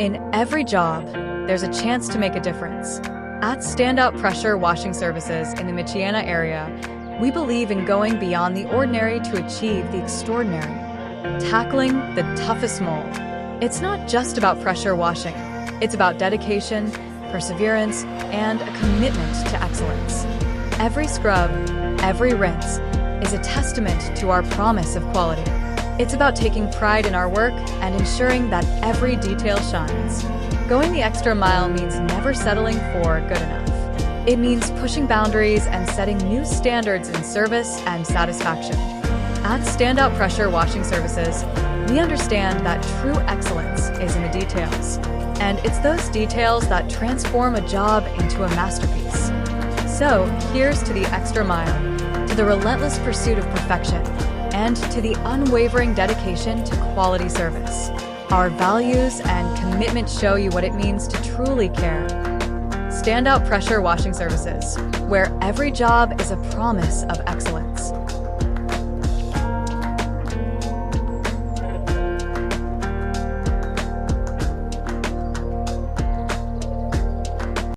In every job, there's a chance to make a difference. At Standout Pressure Washing Services in the Michiana area, we believe in going beyond the ordinary to achieve the extraordinary, tackling the toughest mold. It's not just about pressure washing. It's about dedication, perseverance, and a commitment to excellence. Every scrub, every rinse is a testament to our promise of quality. It's about taking pride in our work and ensuring that every detail shines. Going the extra mile means never settling for good enough. It means pushing boundaries and setting new standards in service and satisfaction. At Standout Pressure Washing Services, we understand that true excellence is in the details. And it's those details that transform a job into a masterpiece. So here's to the extra mile, to the relentless pursuit of perfection, and to the unwavering dedication to quality service. Our values and commitment show you what it means to truly care. Standout Pressure Washing Services, where every job is a promise of excellence.